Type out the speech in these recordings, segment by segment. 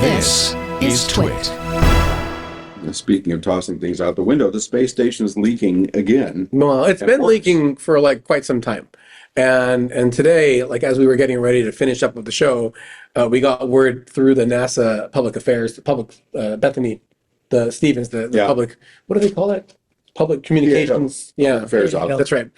This is TWiT. Speaking of tossing things out the window, the space station is leaking again. Well, it's been leaking for like quite some time. And today, like as we were getting ready to finish up with the show, we got word through the NASA public affairs, Bethany, the Stevens, the public, what do they call it? Public communications. Affairs office. That's right.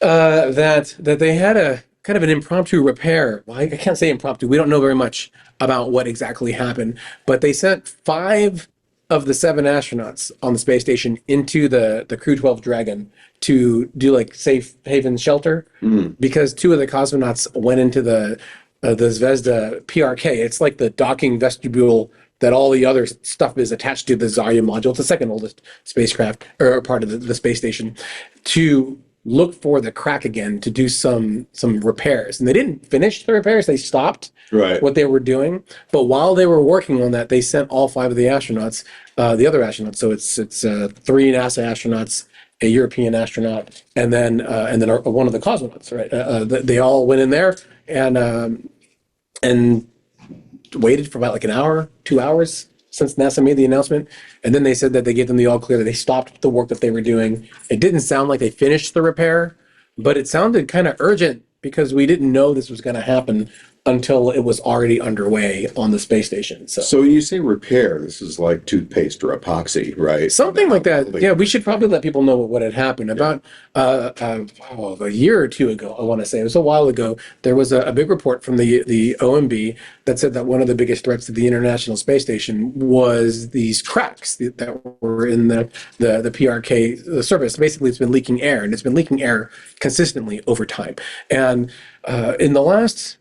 That they had a kind of an impromptu repair. Well, I can't say impromptu. We don't know very much about what exactly happened, but they sent 5 of the 7 astronauts on the space station into the Crew 12 Dragon to do like safe haven shelter because 2 of the cosmonauts went into the Zvezda PRK. It's like the docking vestibule that all the other stuff is attached to, the Zarya module. It's the second oldest spacecraft or part of the space station, to look for the crack again to do some repairs. And they didn't finish the repairs. They stopped what they were doing. But while they were working on that, they sent all 5 of the astronauts, the other astronauts. So it's 3 NASA astronauts, a European astronaut, and then one of the cosmonauts. Right? They all went in there and waited for about like an hour, 2 hours since NASA made the announcement. And then they said that they gave them the all clear, that they stopped the work that they were doing. It didn't sound like they finished the repair, but it sounded kind of urgent because we didn't know this was going to happen until it was already underway on the space station. So when you say repair, this is like toothpaste or epoxy, right? Something like that. Yeah, we should probably let people know what had happened. About a year or 2 ago, I want to say, it was a while ago, there was a big report from the OMB that said that one of the biggest threats to the International Space Station was these cracks that were in the PRK the surface. Basically, it's been leaking air, and it's been leaking air consistently over time. And in the last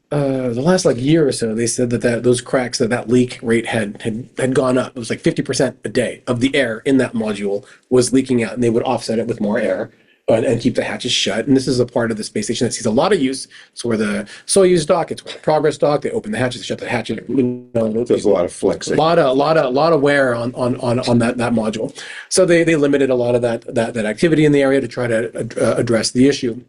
like year or so, they said that those cracks, that leak rate had gone up. It was like 50% a day of the air in that module was leaking out, and they would offset it with more air and keep the hatches shut. And this is a part of the space station that sees a lot of use. It's where the Soyuz dock, it's where the Progress dock. They open the hatches, shut the hatches. There's a lot of flexing. A lot of wear on that module. So they limited a lot of that activity in the area to try to address the issue.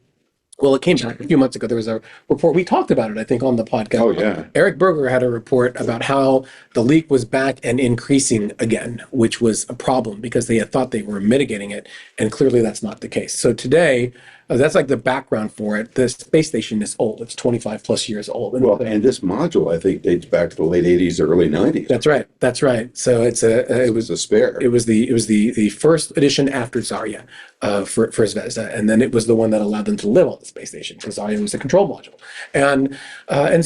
Well, it came back a few months ago. There was a report. We talked about it, I think, on the podcast. Oh, yeah. Eric Berger had a report about how the leak was back and increasing again, which was a problem because they had thought they were mitigating it, and clearly that's not the case. So today, that's like the background for it. The space station is old. It's 25 plus years old. And this module, I think, dates back to the late 80s, early 90s. That's right. So it was a spare. It was the first edition after Zarya for Zvezda, and then it was the one that allowed them to live on the space station, because Zarya was the control module, and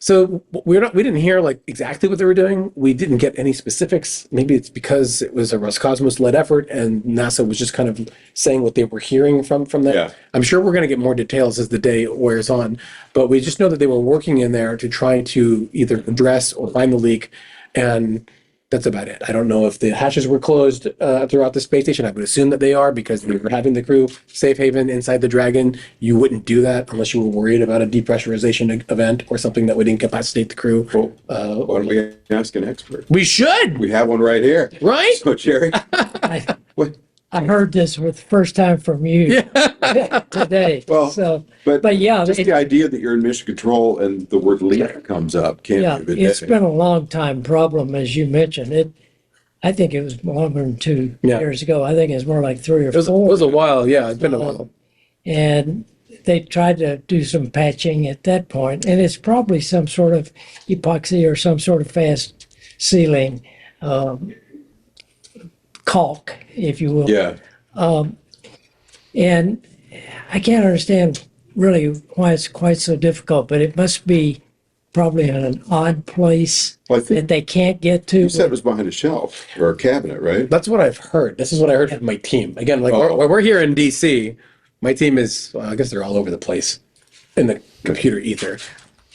so we didn't hear like exactly what they were doing. We didn't get any specifics. Maybe it's because it was a Roscosmos-led effort, and NASA was just kind of saying what they were hearing from that. Yeah. I'm sure we're going to get more details as the day wears on, but we just know that they were working in there to try to either address or find the leak, and that's about it. I don't know if the hatches were closed throughout the space station. I would assume that they are, because we were having the crew safe haven inside the Dragon. You wouldn't do that unless you were worried about a depressurization event or something that would incapacitate the crew. Well, why don't we ask an expert? We should. We have one right here. Right? So, Gerry, what? I heard this for the first time from you today. Well, but yeah, just the idea that you're in mission control and the word leak comes up can't be a good it's day. been a long time problem, as you mentioned. I think it was longer than 2 years ago. I think it was more like 3 or 4. It was a while. Yeah, it's been a while. And they tried to do some patching at that point, and it's probably some sort of epoxy or some sort of fast sealing caulk, if you will. Yeah. And I can't understand really why it's quite so difficult, but it must be probably in an odd place that they can't get to. You said it was behind a shelf or a cabinet, right? That's what I've heard. This is what I heard from my team. Again, like we're here in DC. My team is, I guess they're all over the place in the computer ether.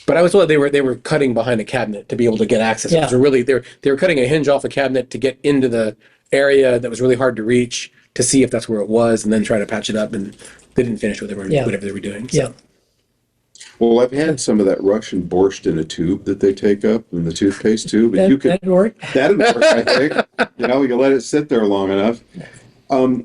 But I was told they were cutting behind a cabinet to be able to get access. Yeah. It was really they were cutting a hinge off a cabinet to get into the area that was really hard to reach, to see if that's where it was, and then try to patch it up. And they didn't finish whatever they were doing. So. Yeah. Well, I've had some of that Russian borscht in a tube that they take up in the toothpaste tube. And you could that'd work. That'd work, I think. You can let it sit there long enough. All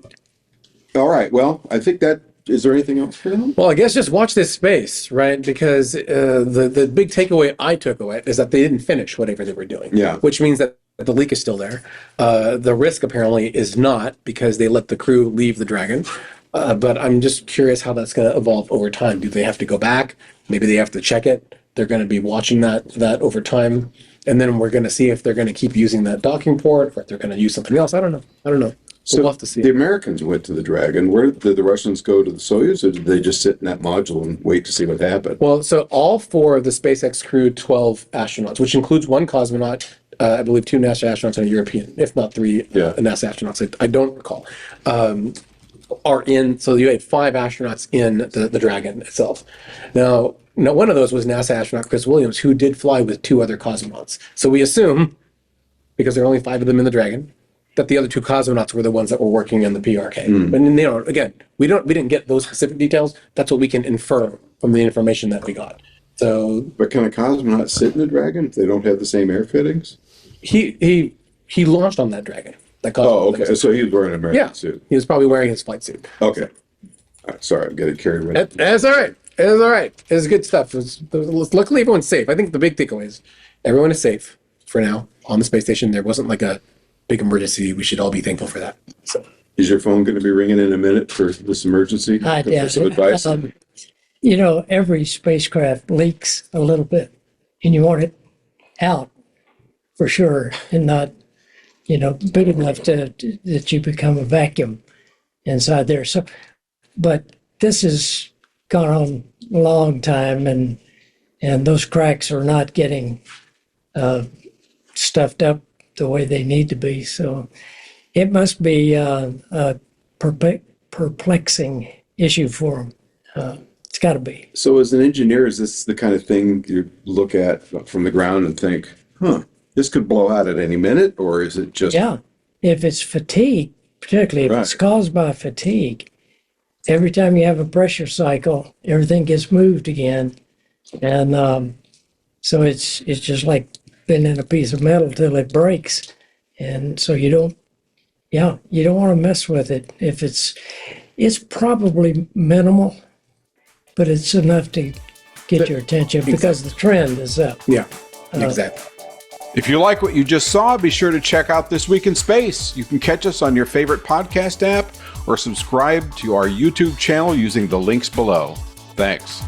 right. Well, I think that is there anything else for them? Well, I guess just watch this space, right? Because the big takeaway I took away is that they didn't finish whatever they were doing. Yeah. Which means that the leak is still there. The risk apparently is not, because they let the crew leave the Dragon. But I'm just curious how that's going to evolve over time. Do they have to go back? Maybe they have to check it. They're going to be watching that over time. And then we're going to see if they're going to keep using that docking port, or if they're going to use something else. I don't know. So we'll have to see. The Americans went to the Dragon. Where did the Russians go to the Soyuz, or did they just sit in that module and wait to see what happened? Well, so all 4 of the SpaceX crew, 12 astronauts, which includes 1 cosmonaut, I believe 2 NASA astronauts and a European, if not 3 NASA astronauts. I don't recall. Are in. So you had 5 astronauts in the Dragon itself. Now, one of those was NASA astronaut Chris Williams, who did fly with 2 other cosmonauts. So we assume, because there are only 5 of them in the Dragon, that the other 2 cosmonauts were the ones that were working in the PRK. But again, we didn't get those specific details. That's what we can infer from the information that we got. So, But can a cosmonaut sit in the Dragon if they don't have the same air fittings? he launched on that Dragon. That Oh, okay. So he was wearing an American suit. He was probably wearing his flight suit. Okay. All right, sorry, I'm getting carried away. That's all right. It's all right. It's good stuff. Luckily, everyone's safe. I think the big takeaway is everyone is safe for now on the space station. There wasn't like a big emergency. We should all be thankful for that. So, Is your phone going to be ringing in a minute for this emergency? I For some advice? Every spacecraft leaks a little bit, and you want it out for sure, and not, big enough that you become a vacuum inside there. So, but this has gone on a long time, and those cracks are not getting stuffed up the way they need to be. So it must be a perplexing issue for them. It's got to be. So as an engineer, is this the kind of thing you look at from the ground and think, this could blow out at any minute, or is it just... Yeah. If it's fatigue, particularly if it's caused by fatigue, every time you have a pressure cycle, everything gets moved again. And so it's just like bending a piece of metal till it breaks. And so you don't want to mess with it. If it's probably minimal, but it's enough to get your attention because the trend is up. yeah, exactly. If you like what you just saw, be sure to check out This Week in Space. You can catch us on your favorite podcast app or subscribe to our YouTube channel using the links below. Thanks.